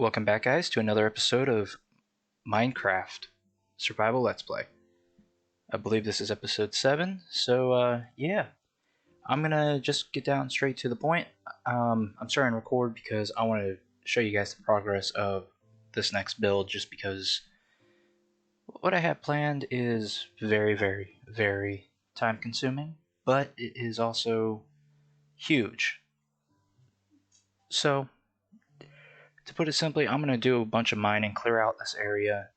Welcome back, guys, to another episode of Minecraft Survival Let's Play. I believe this is episode 7, so yeah, I'm gonna just get down straight to the point. I'm starting to record because I want to show you guys the progress of this next build, just because what I have planned is very, very, very time consuming, but it is also huge. So, to put it simply, I'm gonna do a bunch of mining, clear out this area,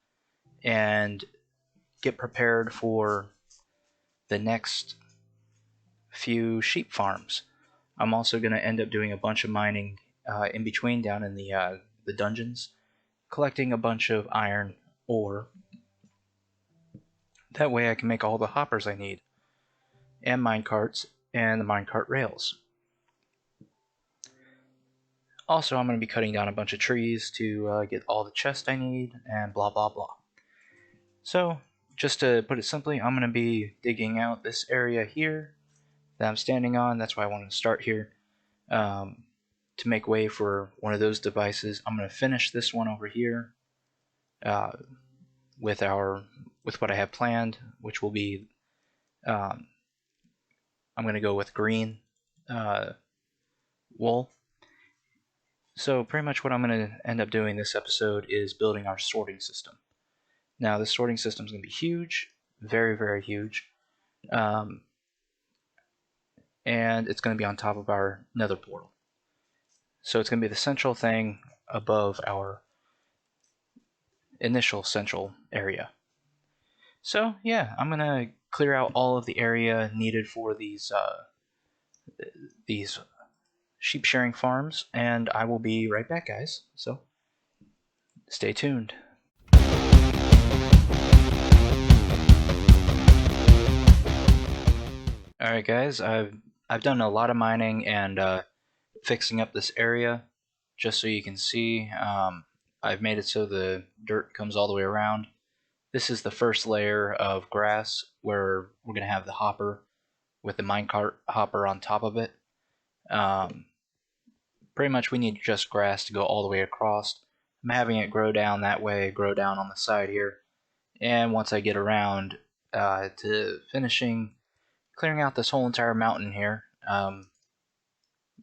and get prepared for the next few sheep farms. I'm also going to end up doing a bunch of mining in between down in the dungeons, collecting a bunch of iron ore. That way I can make all the hoppers I need, and minecarts, and the minecart rails. Also, I'm going to be cutting down a bunch of trees to get all the chests I need, and blah blah blah. So, just to put it simply, I'm going to be digging out this area here that I'm standing on. That's why I wanted to start here, to make way for one of those devices. I'm going to finish this one over here uh, with what I have planned, which will be I'm going to go with green wool. So pretty much what I'm going to end up doing this episode is building our sorting system. Now this sorting system is going to be huge, very, very huge, and it's going to be on top of our nether portal. So it's going to be the central thing above our initial central area. So yeah, I'm going to clear out all of the area needed for these sheep shearing farms, and I will be right back, guys. So stay tuned. Alright guys, I've done a lot of mining and fixing up this area, just so you can see. I've made it so the dirt comes all the way around. This is the first layer of grass where we're going to have the hopper with the minecart hopper on top of it. Pretty much we need just grass to go all the way across. I'm having it grow down that way, grow down on the side here. And once I get around to finishing clearing out this whole entire mountain here,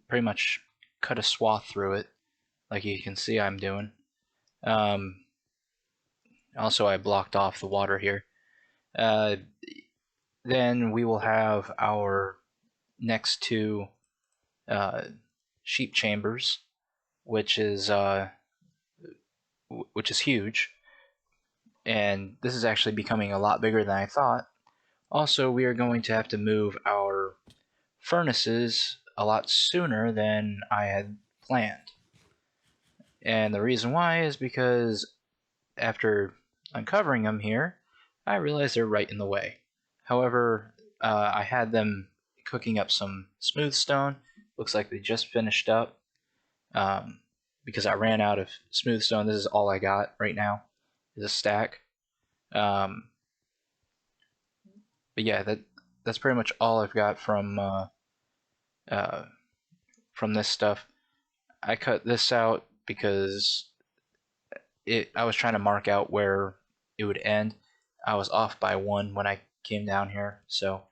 pretty much cut a swath through it, like you can see I'm doing. Also, I blocked off the water here. Then we will have our next two sheep chambers, which is huge, and this is actually becoming a lot bigger than I thought. Also, we are going to have to move our furnaces a lot sooner than I had planned. And the reason why is because after uncovering them here, I realized they're right in the way. However, I had them cooking up some smooth stone. Looks like they just finished up, because I ran out of smooth stone. This is all I got right now, is a stack. But yeah, that's pretty much all I've got from this stuff. I cut this out because I was trying to mark out where it would end. I was off by 1 when I came down here, so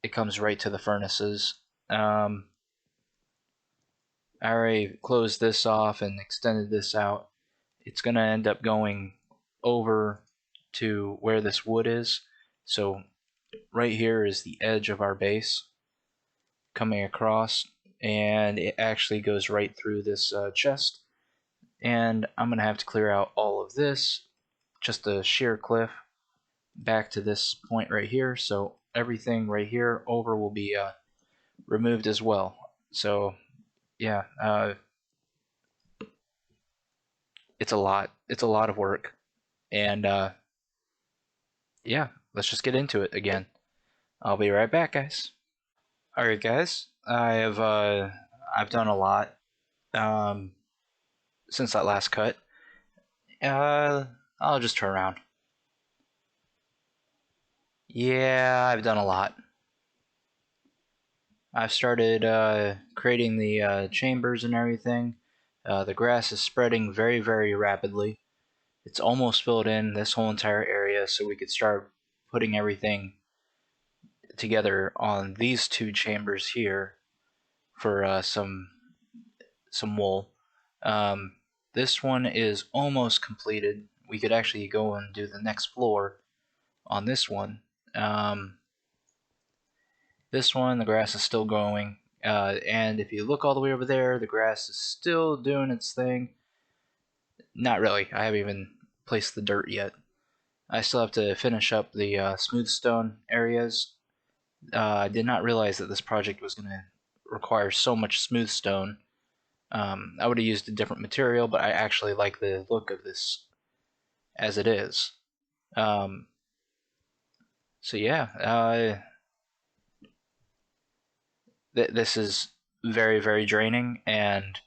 it comes right to the furnaces. I already closed this off and extended this out. It's going to end up going over to where this wood is. So right here is the edge of our base coming across, and it actually goes right through this chest. And I'm going to have to clear out all of this, just a sheer cliff, back to this point right here. So everything right here over will be removed as well. So yeah, it's a lot. It's a lot of work. And yeah, let's just get into it again. I'll be right back, guys. Alright guys, I've done a lot since that last cut. I'll just turn around. Yeah, I've done a lot. I've started creating the chambers and everything. The grass is spreading very, very rapidly. It's almost filled in this whole entire area, so we could start putting everything together on these two chambers here for some wool. Um, this one is almost completed. We could actually go and do the next floor on this one. This one, the grass is still growing. And if you look all the way over there, the grass is still doing its thing. Not really. I haven't even placed the dirt yet. I still have to finish up the smooth stone areas. I did not realize that this project was going to require so much smooth stone. I would have used a different material, but I actually like the look of this as it is. So yeah, this is very, very draining, and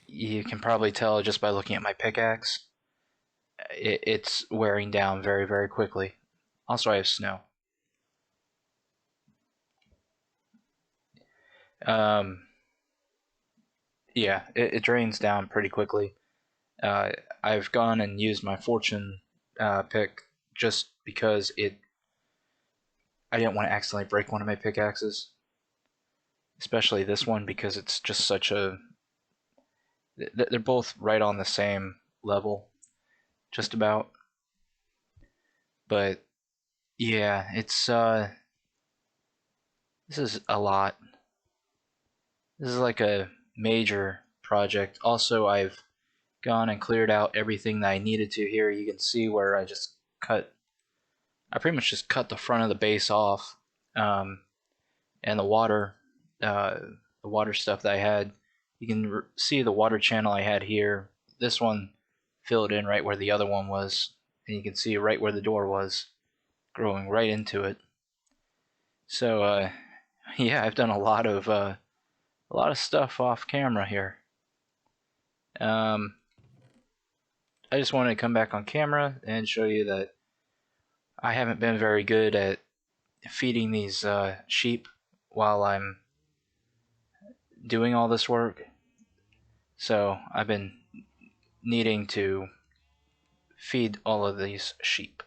you can probably tell just by looking at my pickaxe. It's wearing down very, very quickly. Also, I have snow. Um, yeah, it drains down pretty quickly. I've gone and used my fortune pick just because I didn't want to accidentally break one of my pickaxes, especially this one because it's just such a. They're both right on the same level, just about. But yeah, this is a lot. This is like a major project. Also, I've gone and cleared out everything that I needed to here. You can see where I pretty much just cut the front of the base off, and the uh, water stuff that I had. You can see the water channel I had here. This one filled in right where the other one was, and you can see right where the door was, growing right into it. So yeah, I've done a lot of stuff off camera here. Um, I just wanted to come back on camera and show you that I haven't been very good at feeding these sheep while I'm doing all this work. So I've been needing to feed all of these sheep.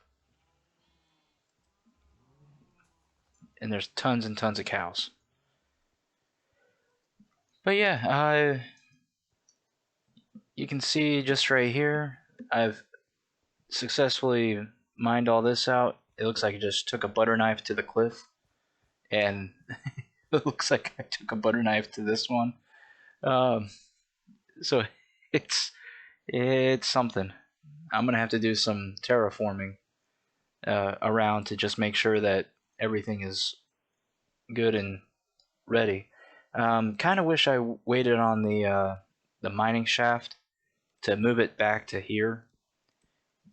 And there's tons and tons of cows. But yeah, you can see just right here, I've successfully mined all this out. It looks like I just took a butter knife to the cliff, and it looks like I took a butter knife to this one. Um, so it's it's something. I'm gonna have to do some terraforming around to just make sure that everything is good and ready. Kind of wish I waited on the mining shaft to move it back to here,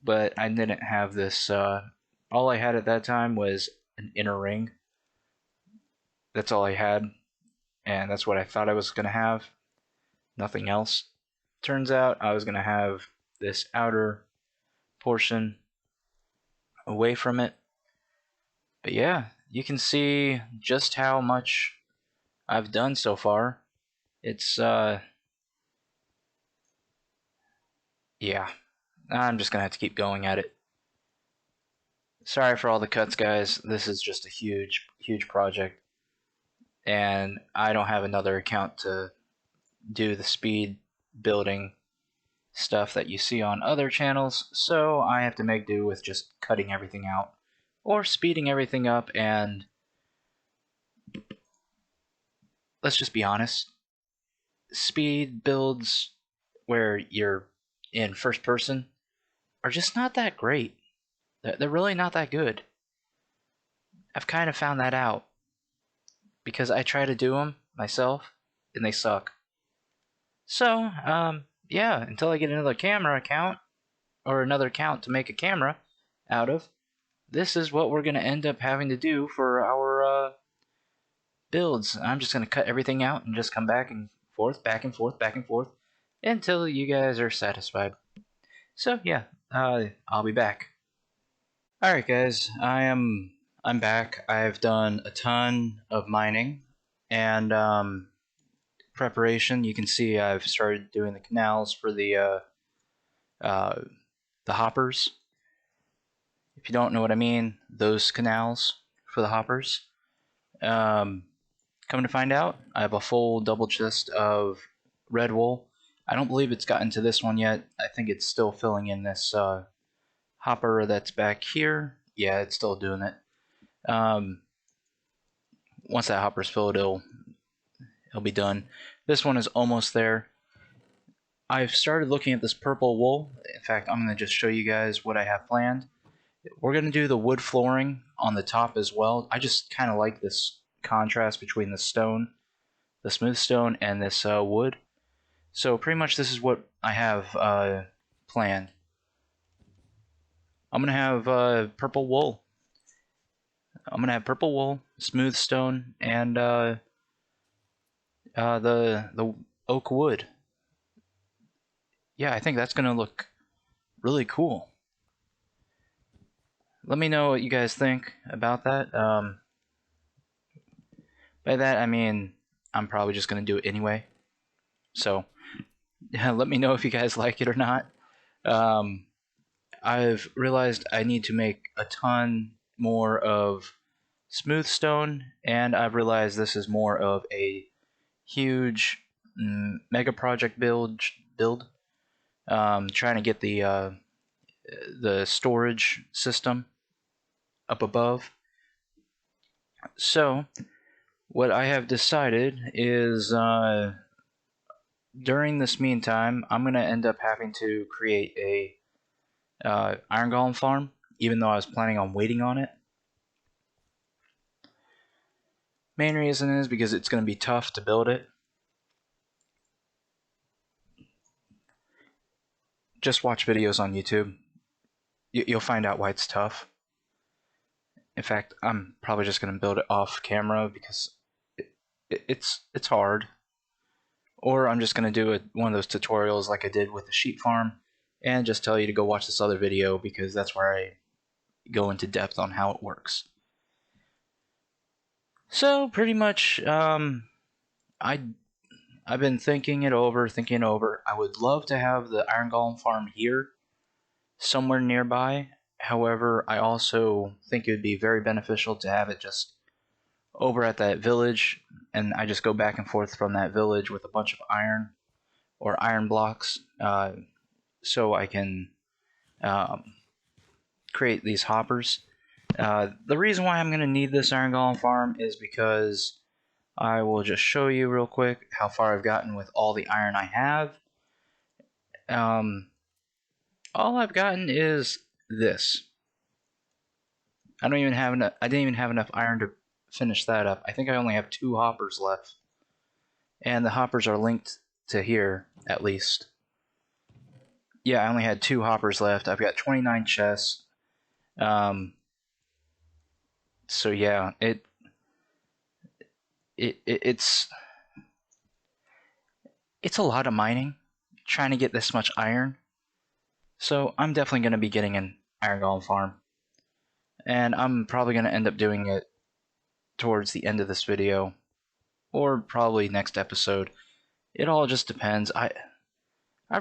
but I didn't have this. All I had at that time was an inner ring. That's all I had, and that's what I thought I was gonna have. Nothing else. Turns out I was gonna have this outer portion away from it. But yeah, you can see just how much I've done so far. It's yeah, I'm just gonna have to keep going at it. Sorry for all the cuts, guys. This is just a huge, huge project, and I don't have another account to do the speed building stuff that you see on other channels, so I have to make do with just cutting everything out or speeding everything up. And let's just be honest, speed builds where you're in first person are just not that great. They're really not that good. I've kind of found that out because I try to do them myself and they suck. So, yeah, until I get another camera account or another account to make a camera out of, this is what we're going to end up having to do for our builds. I'm just going to cut everything out and just come back and forth, back and forth, back and forth until you guys are satisfied. So, yeah, I'll be back. Alright guys, I'm back. I've done a ton of mining, and preparation. You can see I've started doing the canals for the hoppers. If you don't know what I mean, those canals for the hoppers. Coming to find out, I have a full double chest of red wool. I don't believe it's gotten to this one yet. I think it's still filling in this hopper that's back here. Yeah, it's still doing it. Once that hopper's filled, it'll be done. This one is almost there. I've started looking at this purple wool. In fact, I'm going to just show you guys what I have planned. We're going to do the wood flooring on the top as well. I just kind of like this contrast between the stone, the smooth stone, and this wood. So pretty much this is what I have planned. I'm going to have purple wool. I'm going to have purple wool, smooth stone, and the oak wood. Yeah, I think that's going to look really cool. Let me know what you guys think about that. By that, I mean, I'm probably just going to do it anyway. So, yeah, let me know if you guys like it or not. I've realized I need to make a ton more of smooth stone, and I've realized this is more of a huge mega project build. Trying to get the storage system up above. So what I have decided is during this meantime, I'm going to end up having to create a Iron Golem Farm, even though I was planning on waiting on it. Main reason is because it's going to be tough to build it. Just watch videos on YouTube. You'll find out why it's tough. In fact, I'm probably just going to build it off camera because it's hard. Or I'm just going to do one of those tutorials like I did with the sheep farm and just tell you to go watch this other video because that's where I go into depth on how it works. So pretty much, I've been thinking over. I would love to have the Iron Golem Farm here, somewhere nearby. However, I also think it would be very beneficial to have it just over at that village, and I just go back and forth from that village with a bunch of iron or iron blocks, so I can create these hoppers. The reason why I'm going to need this Iron Golem Farm is because I will just show you real quick how far I've gotten with all the iron I have. All I've gotten is this. I didn't even have enough iron to finish that up. I think I only have 2 hoppers left, and the hoppers are linked to here at least. Yeah, I only had 2 hoppers left. I've got 29 chests. So yeah, it's a lot of mining trying to get this much iron. So I'm definitely going to be getting an Iron Golem Farm, and I'm probably going to end up doing it towards the end of this video, or probably next episode. It all just depends. I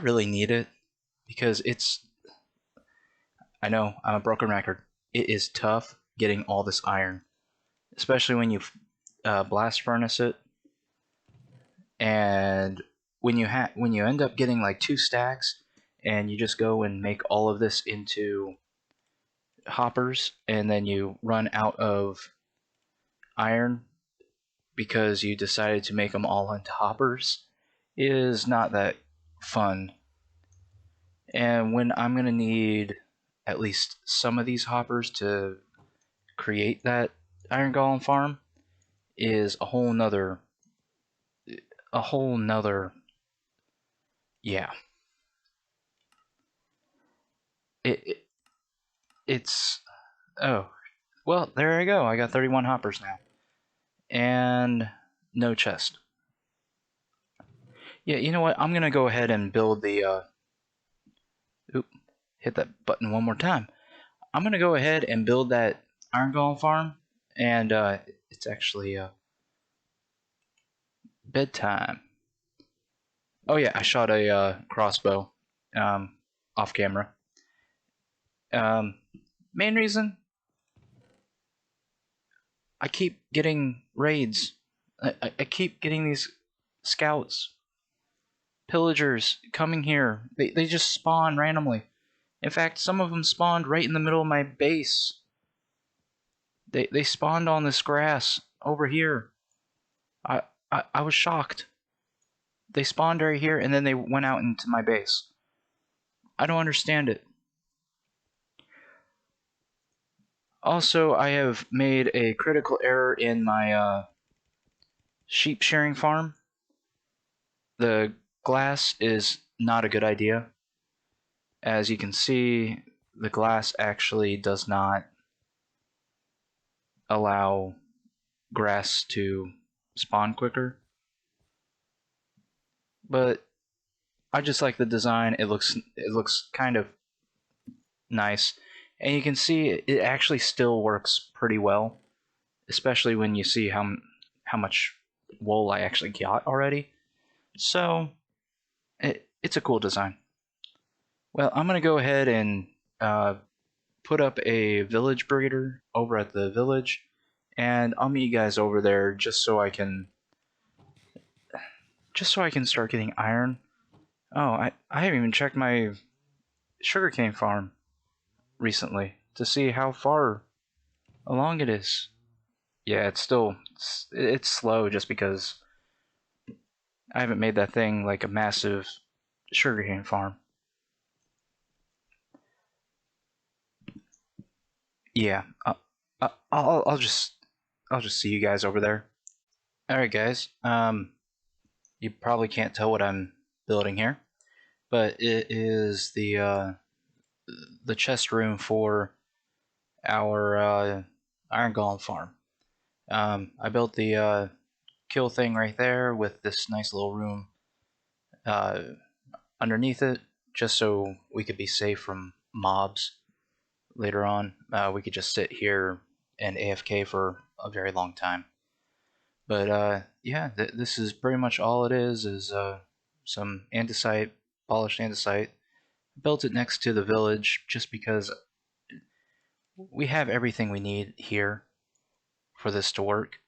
really need it because I know I'm a broken record. It is tough getting all this iron, especially when you blast furnace it, and when you end up getting like 2 stacks, and you just go and make all of this into hoppers, and then you run out of iron because you decided to make them all into hoppers, is not that fun. And when I'm gonna need at least some of these hoppers to create that Iron Golem Farm is a whole nother yeah. It's oh well, there I go. I got 31 hoppers now, and no chest. Yeah, you know what? I'm gonna go ahead and build the hit that button one more time. I'm gonna go ahead and build that Iron Golem Farm, and it's actually bedtime. Oh yeah, I shot a crossbow off camera. Main reason, I keep getting raids. I keep getting these scouts, pillagers coming here. They just spawn randomly. In fact, some of them spawned right in the middle of my base. They spawned on this grass over here. I was shocked. They spawned right here and then they went out into my base. I don't understand it. Also, I have made a critical error in my sheep shearing farm. The glass is not a good idea. As you can see, the glass actually does not allow grass to spawn quicker. But I just like the design. It looks kind of nice. And you can see it actually still works pretty well, especially when you see how much wool I actually got already. So it's a cool design. Well, I'm gonna go ahead and put up a village breeder over at the village, and I'll meet you guys over there just so I can start getting iron. Oh, I haven't even checked my sugarcane farm recently to see how far along it is. Yeah, it's slow just because I haven't made that thing like a massive sugarcane farm. Yeah, I'll just see you guys over there. All right, guys. You probably can't tell what I'm building here, but it is the chest room for our Iron Golem Farm. I built the kill thing right there with this nice little room uh, underneath it, just so we could be safe from mobs later on. We could just sit here and AFK for a very long time. But yeah, this is pretty much all it is some andesite, polished andesite. Built it next to the village just because we have everything we need here for this to work.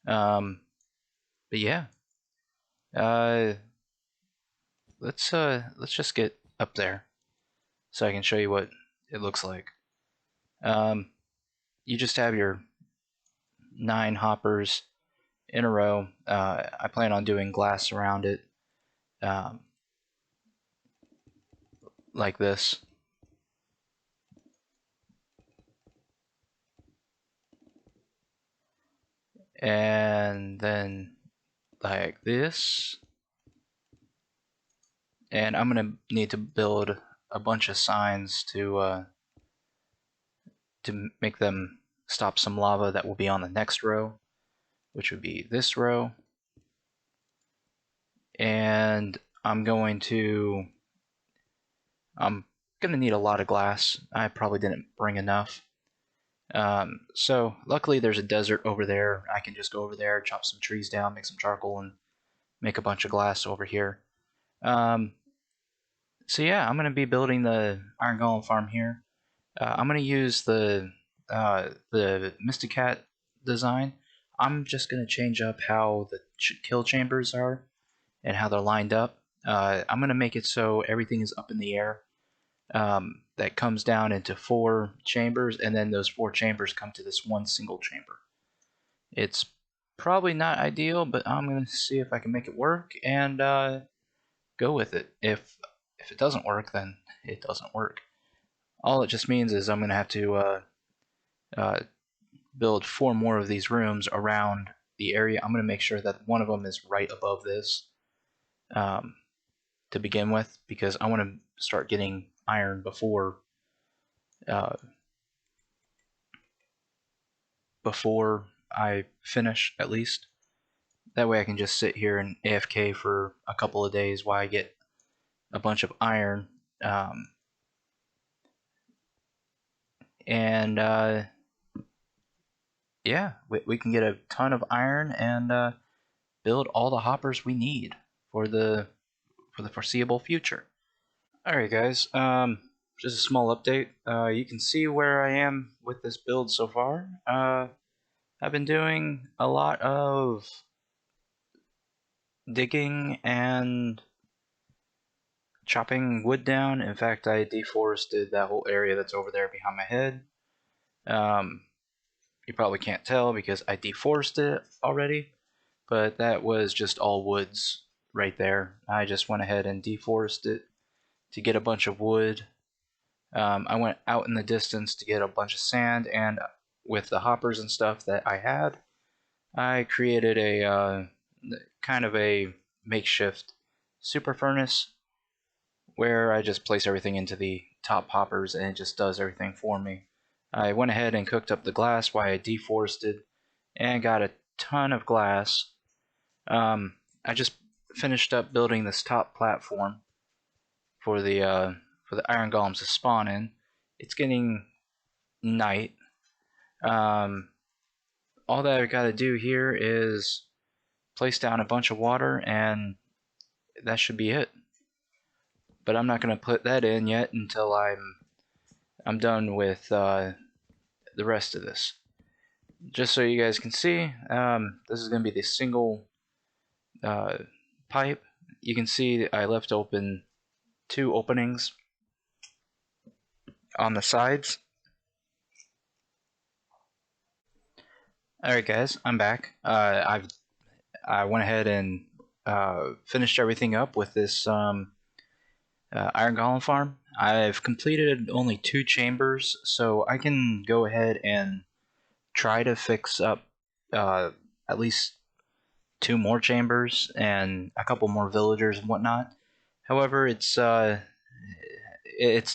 But yeah, uh, let's just get up there so I can show you what it looks like. You just have your 9 hoppers in a row. I plan on doing glass around it, um, like this. And then like this. And I'm gonna need to build a bunch of signs to make them stop some lava that will be on the next row, which would be this row. And I'm gonna need a lot of glass. I probably didn't bring enough. So luckily there's a desert over there. I can just go over there, chop some trees down, make some charcoal, and make a bunch of glass over here. So yeah, I'm gonna be building the Iron Golem farm here. I'm gonna use the Mysticat design. I'm just gonna change up how the kill chambers are and how they're lined up. I'm gonna make it so everything is up in the air. That comes down into 4 chambers, and then those 4 chambers come to this one single chamber. It's probably not ideal, but I'm gonna see if I can make it work and go with it. If it doesn't work, then it doesn't work. All it just means is I'm gonna have to build 4 more of these rooms around the area. I'm gonna make sure that one of them is right above this to begin with, because I want to start getting iron before I finish, at least. That way I can just sit here and AFK for a couple of days while I get a bunch of iron. And yeah, we can get a ton of iron and build all the hoppers we need for the for the foreseeable future. Alright guys, just a small update. You can see where I am with this build so far. I've been doing a lot of digging and chopping wood down. In fact, I deforested that whole area that's over there behind my head. You probably can't tell because I deforested it already, but that was just all woods right there. I just went ahead and deforested it to get a bunch of wood. I went out in the distance to get a bunch of sand, and with the hoppers and stuff that I had, I created a kind of a makeshift super furnace where I just place everything into the top hoppers and it just does everything for me. I went ahead and cooked up the glass while I deforested and got a ton of glass. I just finished up building this top platform for the Iron Golems to spawn in. It's getting night. All that I gotta do here is place down a bunch of water and that should be it. But I'm not gonna put that in yet until I'm done with the rest of this. Just so you guys can see, this is gonna be the single pipe. You can see I left open 2 openings on the sides. Alright guys, I'm back. I went ahead and finished everything up with this Iron Golem Farm. I've completed only 2 chambers, so I can go ahead and try to fix up at least 2 more chambers and a couple more villagers and whatnot. However, it's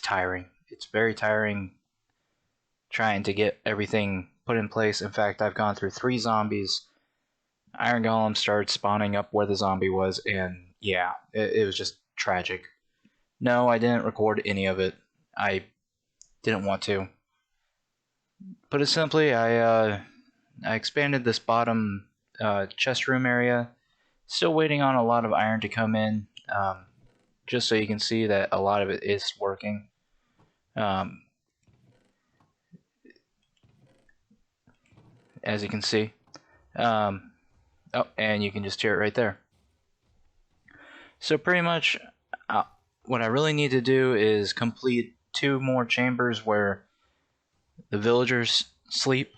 tiring. It's very tiring trying to get everything put in place. In fact, I've gone through 3 zombies. Iron Golem started spawning up where the zombie was, and yeah, it was just tragic. No, I didn't record any of it. I didn't want to. Put it simply, I expanded this bottom chest room area. Still waiting on a lot of iron to come in, just so you can see that a lot of it is working. As you can see. Oh, and you can just hear it right there. So pretty much what I really need to do is complete 2 more chambers where the villagers sleep.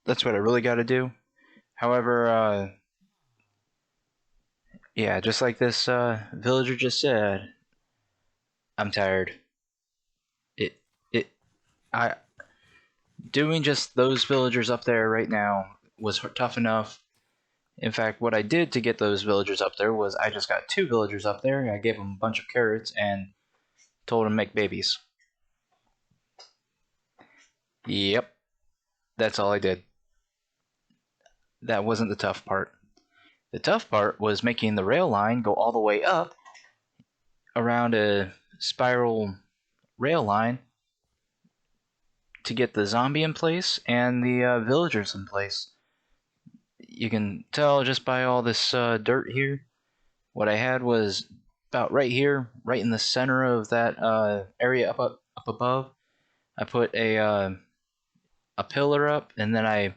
That's what I really got to do. However, yeah, just like this villager just said, I'm tired. Doing just those villagers up there right now was tough enough. In fact, what I did to get those villagers up there was I just got 2 villagers up there. I gave them a bunch of carrots and told them to make babies. Yep, that's all I did. That wasn't the tough part. The tough part was making the rail line go all the way up around a spiral rail line to get the zombie in place and the villagers in place. You can tell just by all this dirt here. What I had was about right here, right in the center of that area up above. I put a pillar up, and then I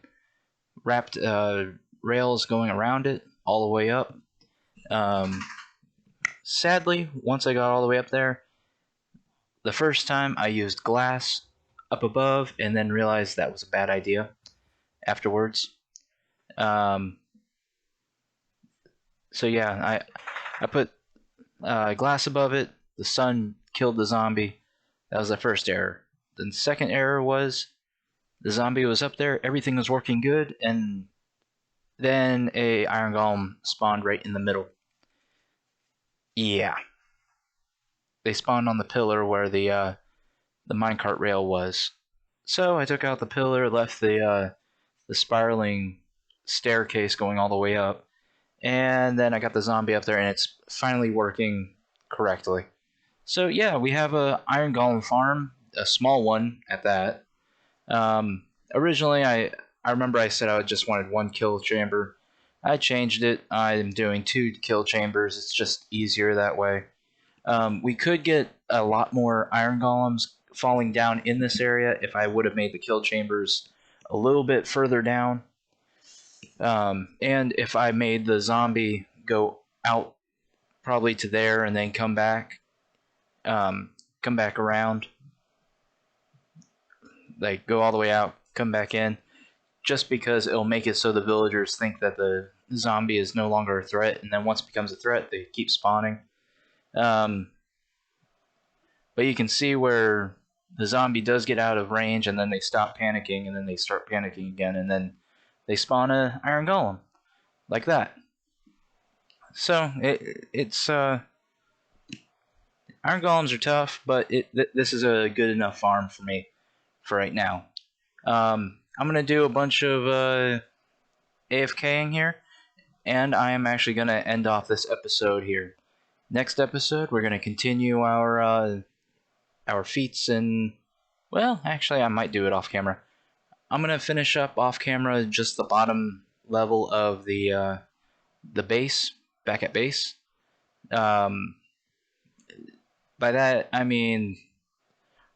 wrapped rails going around it all the way up. Sadly, once I got all the way up there, the first time I used glass up above, and then realized that was a bad idea afterwards. So yeah, I put glass above it. The sun killed the zombie. That was the first error. The second error was the zombie was up there, everything was working good, and then a iron golem spawned right in the middle. Yeah, they spawned on the pillar where the minecart rail was. So I took out the pillar, left the spiraling staircase going all the way up, and then I got the zombie up there, and it's finally working correctly. So yeah, we have a Iron Golem Farm, a small one at that. Originally, I remember I said I just wanted 1 kill chamber. I changed it. I'm doing 2 kill chambers. It's just easier that way. We could get a lot more iron golems falling down in this area if I would have made the kill chambers a little bit further down. And if I made the zombie go out probably to there and then come back around, like go all the way out, come back in, just because it'll make it so the villagers think that the zombie is no longer a threat, and then once it becomes a threat, they keep spawning. But you can see where the zombie does get out of range, and then they stop panicking, and then they start panicking again, and then they spawn a iron golem, like that. So it's iron golems are tough, but this is a good enough farm for me for right now. I'm gonna do a bunch of AFKing here, and I am actually gonna end off this episode here. Next episode, we're gonna continue our feats, and well, actually, I might do it off camera. I'm gonna finish up off camera just the bottom level of the base, back at base. By that I mean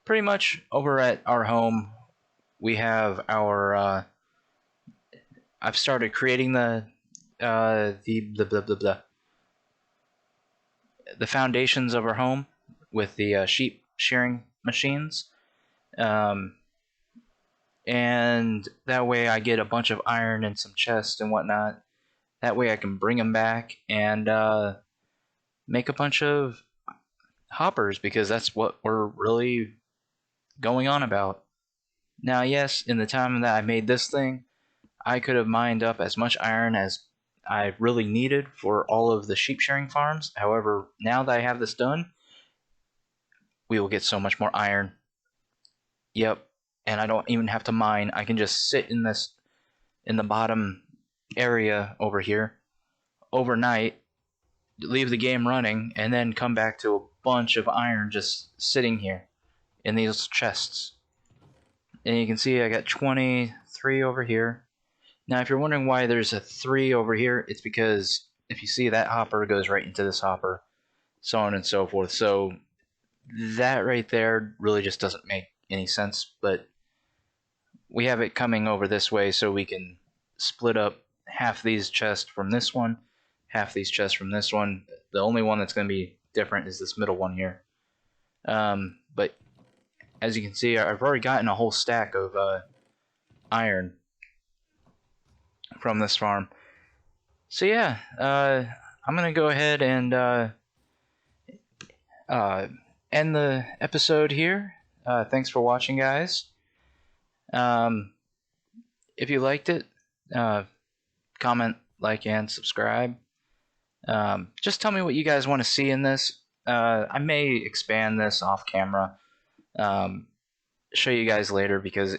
pretty much over at our home we have our I've started creating the foundations of our home with the sheep shearing machines, and that way I get a bunch of iron and some chests and whatnot. That way I can bring them back and make a bunch of hoppers, because that's what we're really going on about. Now, yes, in the time that I made this thing, I could have mined up as much iron as I really needed for all of the sheep shearing farms. However, now that I have this done, we will get so much more iron. Yep, and I don't even have to mine. I can just sit in the bottom area over here overnight, leave the game running, and then come back to a bunch of iron just sitting here in these chests. And you can see I got 23 over here. Now, if you're wondering why there's a 3 over here, it's because if you see that hopper goes right into this hopper, so on and so forth. So that right there really just doesn't make any sense, but we have it coming over this way so we can split up half these chests from this one, half these chests from this one. The only one that's going to be different is this middle one here. But as you can see, I've already gotten a whole stack of iron from this farm. So yeah, I'm gonna go ahead and end the episode here. Thanks for watching, guys. If you liked it, comment, like, and subscribe. Just tell me what you guys want to see in this. I may expand this off camera, show you guys later, because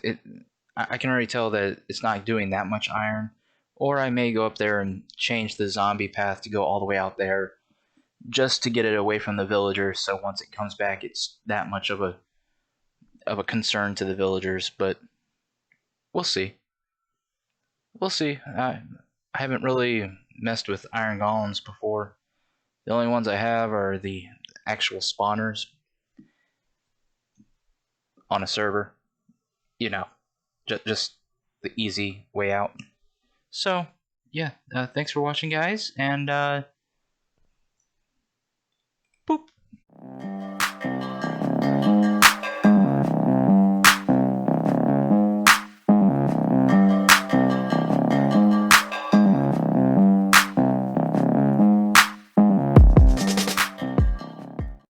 I can already tell that it's not doing that much iron. Or I may go up there and change the zombie path to go all the way out there, just to get it away from the villagers, so once it comes back it's that much of a concern to the villagers. But we'll see. We'll see. I haven't really messed with iron golems before. The only ones I have are the actual spawners on a server. You know, just the easy way out. So, yeah, thanks for watching, guys, and